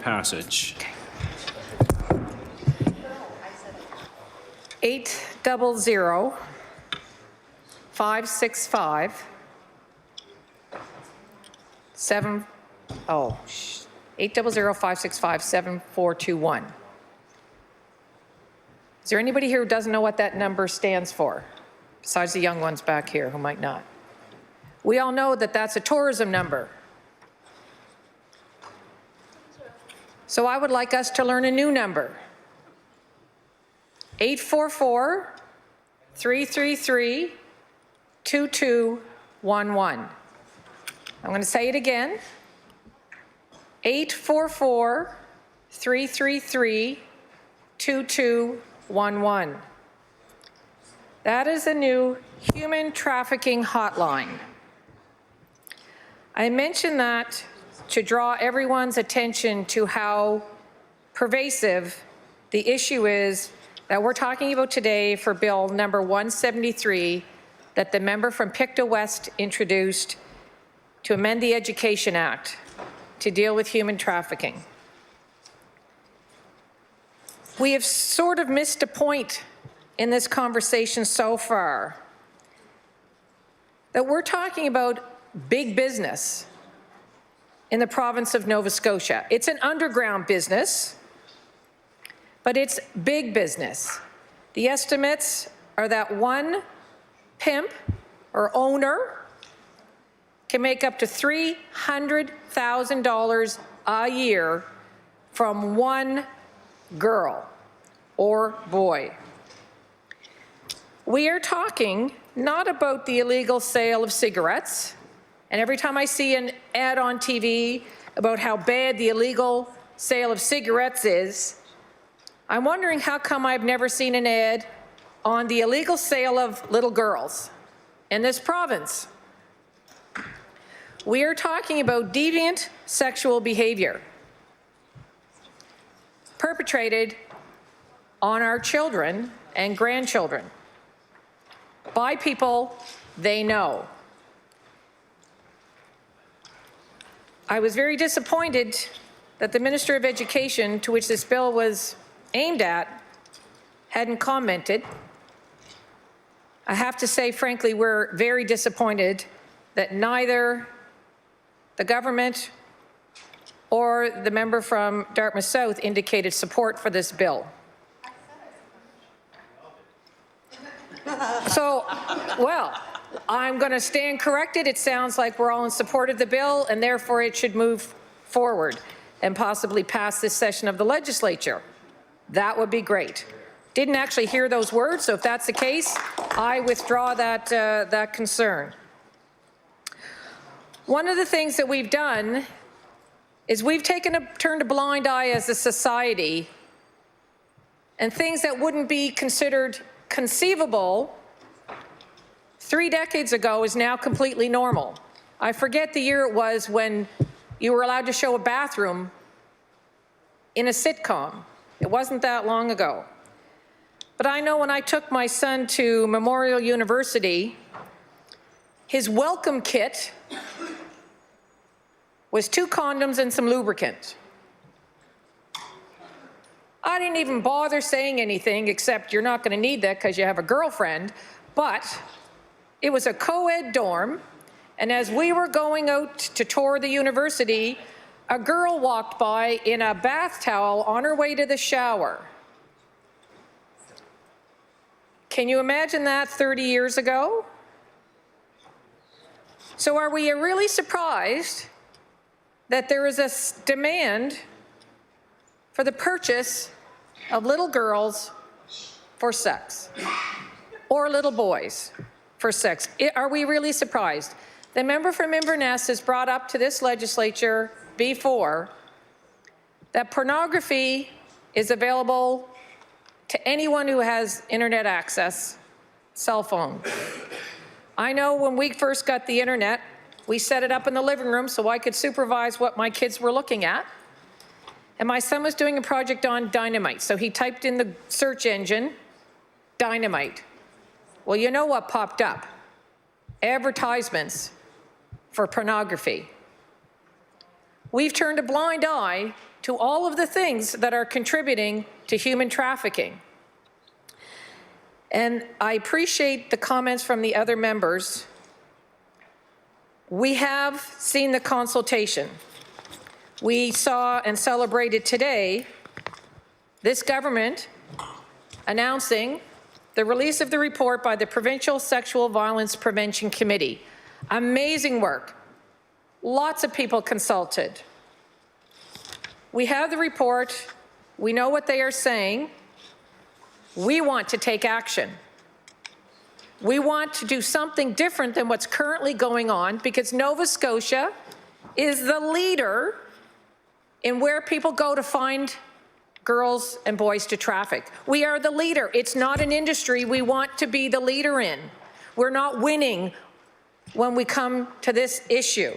passage. 800 565 7421. Is there anybody here who doesn't know what that number stands for, besides the young ones back here who might not? We all know that that's a tourism number. So I would like us to learn a new number. 844-333-2211. I'm going to say it again. 844-333-2211. That is the new human trafficking hotline. I mention that to draw everyone's attention to how pervasive the issue is that we're talking about today for Bill number 173 that the member from Pictou West introduced to amend the Education Act to deal with human trafficking. We have sort of missed a point in this conversation so far, that we're talking about big business in the province of Nova Scotia. It's an underground business, but it's big business. The estimates are that one pimp or owner can make up to $300,000 a year from one girl or boy. We are talking not about the illegal sale of cigarettes, and every time I see an ad on TV about how bad the illegal sale of cigarettes is, I'm wondering how come I've never seen an ad on the illegal sale of little girls in this province. We are talking about deviant sexual behavior perpetrated on our children and grandchildren by people they know. I was very disappointed that the Minister of Education, to which this bill was aimed at, hadn't commented. I have to say, frankly, we're very disappointed that neither the government or the member from Dartmouth South indicated support for this bill. So, well, I'm going to stand corrected. It sounds like we're all in support of the bill, and therefore it should move forward and possibly pass this session of the legislature. That would be great. Didn't actually hear those words, so if that's the case, I withdraw that concern. One of the things that we've done is we've turned a blind eye as a society, and things that wouldn't be considered conceivable 3 decades ago is now completely normal. I forget the year it was when you were allowed to show a bathroom in a sitcom. It wasn't that long ago. But I know when I took my son to Memorial University, his welcome kit was 2 condoms and some lubricant. I didn't even bother saying anything except you're not going to need that because you have a girlfriend, but it was a co-ed dorm, and as we were going out to tour the university, a girl walked by in a bath towel on her way to the shower. Can you imagine that 30 years ago? So are we really surprised that there is a demand for the purchase of little girls for sex, or little boys for sex? Are we really surprised? The member from Inverness has brought up to this legislature before that pornography is available to anyone who has internet access, cell phone. I know when we first got the internet, we set it up in the living room so I could supervise what my kids were looking at. And my son was doing a project on dynamite, so he typed in the search engine, dynamite. Well, you know what popped up? Advertisements for pornography. We've turned a blind eye to all of the things that are contributing to human trafficking. And I appreciate the comments from the other members. We have seen the consultation. We saw and celebrated today this government announcing the release of the report by the Provincial Sexual Violence Prevention Committee. Amazing work. Lots of people consulted. We have the report. We know what they are saying. We want to take action. We want to do something different than what's currently going on, because Nova Scotia is the leader in where people go to find girls and boys to traffic. We are the leader. It's not an industry we want to be the leader in. We're not winning when we come to this issue.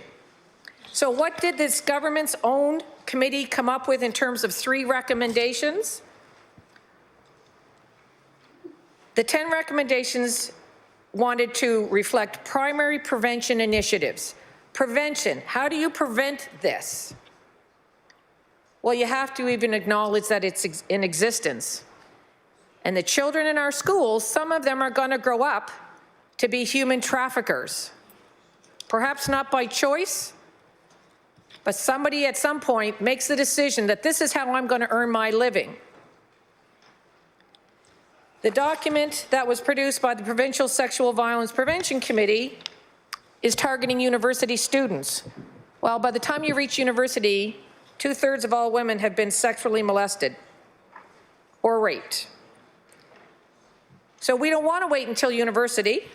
So what did this government's own committee come up with in terms of 3 recommendations? The 10 recommendations wanted to reflect primary prevention initiatives. Prevention, how do you prevent this? Well, you have to even acknowledge that it's in existence. And the children in our schools, some of them are going to grow up to be human traffickers. Perhaps not by choice, but somebody at some point makes the decision that this is how I'm going to earn my living. The document that was produced by the Provincial Sexual Violence Prevention Committee is targeting university students. Well, by the time you reach university, 2/3 of all women have been sexually molested or raped. So we don't want to wait until university.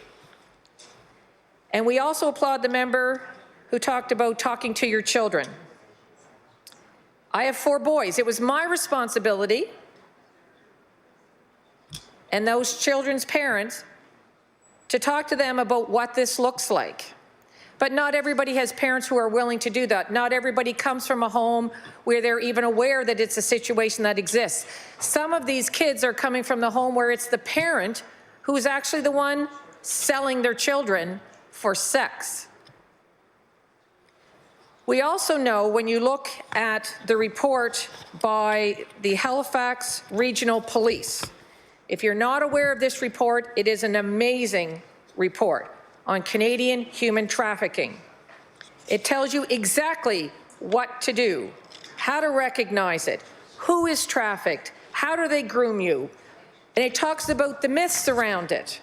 And we also applaud the member who talked about talking to your children. I have 4 boys. It was my responsibility and those children's parents to talk to them about what this looks like. But not everybody has parents who are willing to do that. Not everybody comes from a home where they're even aware that it's a situation that exists. Some of these kids are coming from the home where it's the parent who's actually the one selling their children for sex. We also know, when you look at the report by the Halifax Regional Police, if you're not aware of this report, it is an amazing report on Canadian human trafficking. It tells you exactly what to do, how to recognize it, who is trafficked, how do they groom you, and it talks about the myths around it.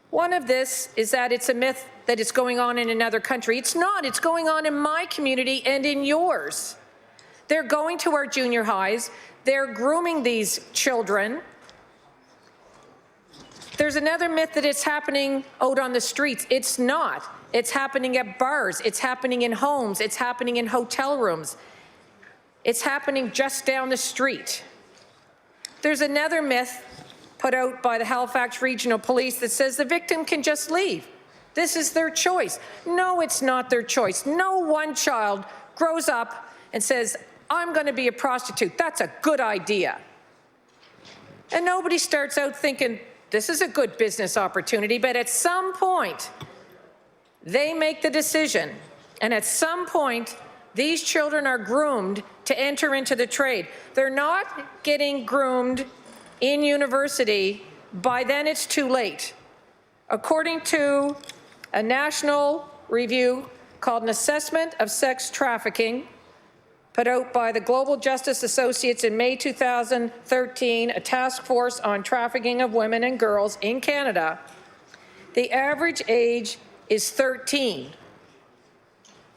One of this is that it's a myth that it's going on in another country. It's not. It's going on in my community and in yours. They're going to our junior highs. They're grooming these children. There's another myth that it's happening out on the streets. It's not. It's happening at bars. It's happening in homes. It's happening in hotel rooms. It's happening just down the street. There's another myth put out by the Halifax Regional Police that says the victim can just leave. This is their choice. No, it's not their choice. No one child grows up and says, I'm going to be a prostitute. That's a good idea. And nobody starts out thinking, this is a good business opportunity, but at some point, they make the decision. And at some point, these children are groomed to enter into the trade. They're not getting groomed in university. By then, it's too late. According to a national review called An Assessment of Sex Trafficking, put out by the Global Justice Associates in May 2013, a task force on trafficking of women and girls in Canada, the average age is 13,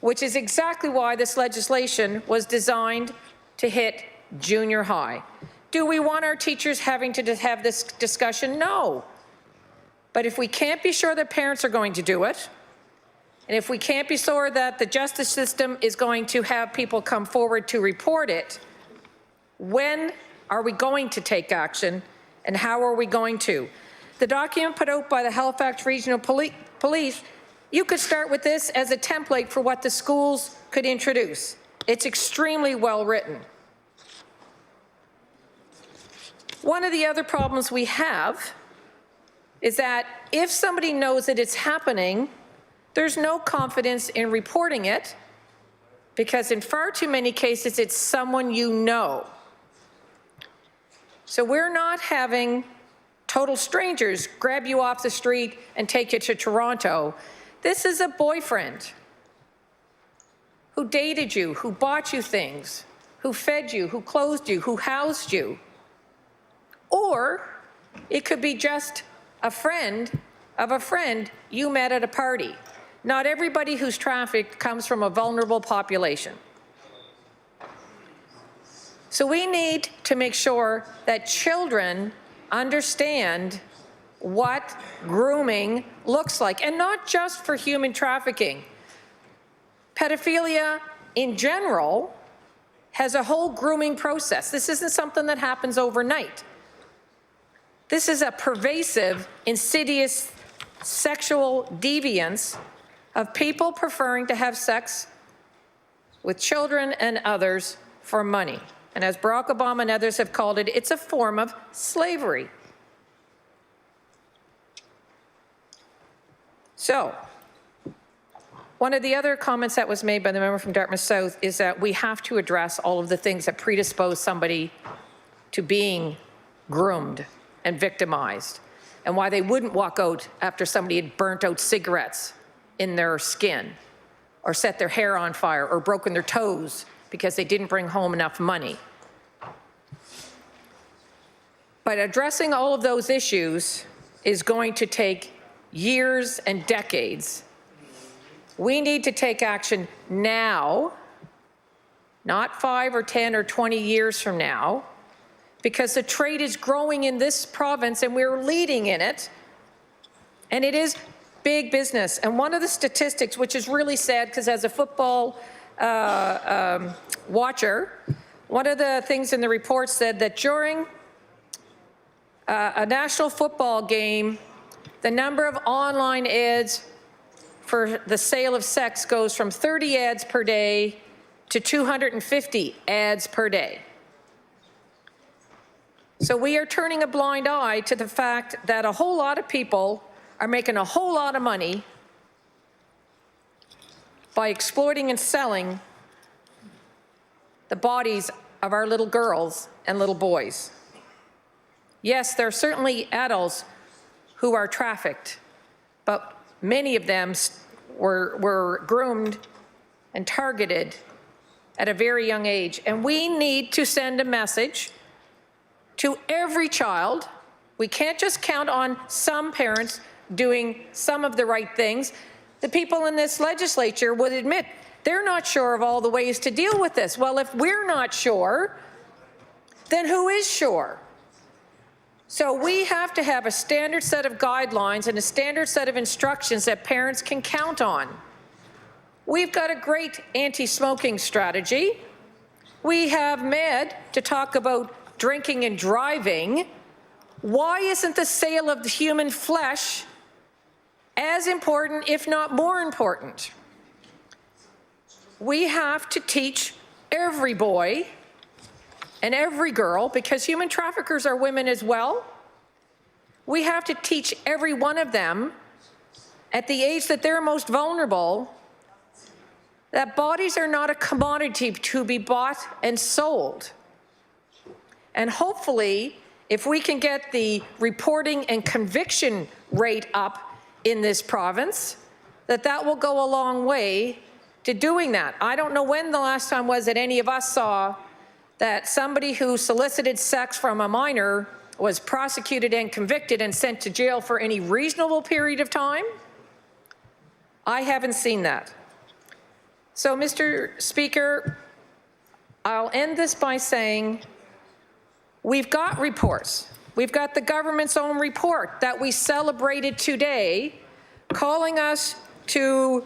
which is exactly why this legislation was designed to hit junior high. Do we want our teachers having to have this discussion? No. But if we can't be sure that parents are going to do it, and if we can't be sure that the justice system is going to have people come forward to report it, when are we going to take action, and how are we going to? The document put out by the Halifax Regional Police, you could start with this as a template for what the schools could introduce. It's extremely well written. One of the other problems we have is that if somebody knows that it's happening, there's no confidence in reporting it because in far too many cases, it's someone you know. So we're not having total strangers grab you off the street and take you to Toronto. This is a boyfriend who dated you, who bought you things, who fed you, who clothed you, who housed you. Or it could be just a friend of a friend you met at a party. Not everybody who's trafficked comes from a vulnerable population. So we need to make sure that children understand what grooming looks like, and not just for human trafficking. Pedophilia in general has a whole grooming process. This isn't something that happens overnight. This is a pervasive, insidious sexual deviance of people preferring to have sex with children and others for money. And as Barack Obama and others have called it, it's a form of slavery. So, one of the other comments that was made by the member from Dartmouth South is that we have to address all of the things that predispose somebody to being groomed and victimized, and why they wouldn't walk out after somebody had burnt out cigarettes in their skin, or set their hair on fire, or broken their toes because they didn't bring home enough money. But addressing all of those issues is going to take years and decades. We need to take action now, not 5 or 10 or 20 years from now, because the trade is growing in this province and we're leading in it, and it is big business. And one of the statistics, which is really sad, because as a football watcher, one of the things in the report said that during a national football game, the number of online ads for the sale of sex goes from 30 ads per day to 250 ads per day. So we are turning a blind eye to the fact that a whole lot of people are making a whole lot of money by exploiting and selling the bodies of our little girls and little boys. Yes, there are certainly adults who are trafficked, but many of them were groomed and targeted at a very young age. And we need to send a message to every child. We can't just count on some parents doing some of the right things. The people in this legislature would admit they're not sure of all the ways to deal with this. Well, if we're not sure, then who is sure? So we have to have a standard set of guidelines and a standard set of instructions that parents can count on. We've got a great anti-smoking strategy. We have MED to talk about drinking and driving. Why isn't the sale of the human flesh as important, if not more important? We have to teach every boy and every girl, because human traffickers are women as well. We have to teach every one of them at the age that they're most vulnerable that bodies are not a commodity to be bought and sold. And hopefully, if we can get the reporting and conviction rate up in this province, that will go a long way to doing that. I don't know when the last time was that any of us saw that somebody who solicited sex from a minor was prosecuted and convicted and sent to jail for any reasonable period of time. I haven't seen that. So, Mr. Speaker, I'll end this by saying we've got reports. We've got the government's own report that we celebrated today, calling us to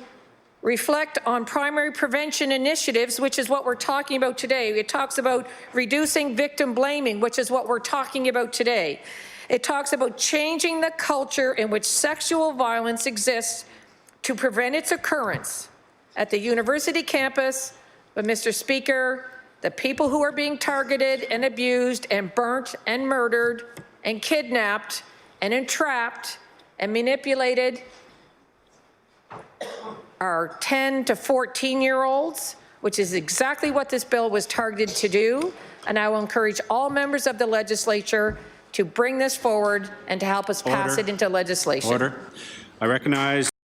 reflect on primary prevention initiatives, which is what we're talking about today. It talks about reducing victim blaming, which is what we're talking about today. It talks about changing the culture in which sexual violence exists to prevent its occurrence at the university campus. But, Mr. Speaker, the people who are being targeted and abused and burnt and murdered and kidnapped and entrapped and manipulated are 10 to 14-year-olds which is exactly what this bill was targeted to do. And I will encourage all members of the legislature to bring this forward and to help us pass Order. it into legislation. Order. I recognize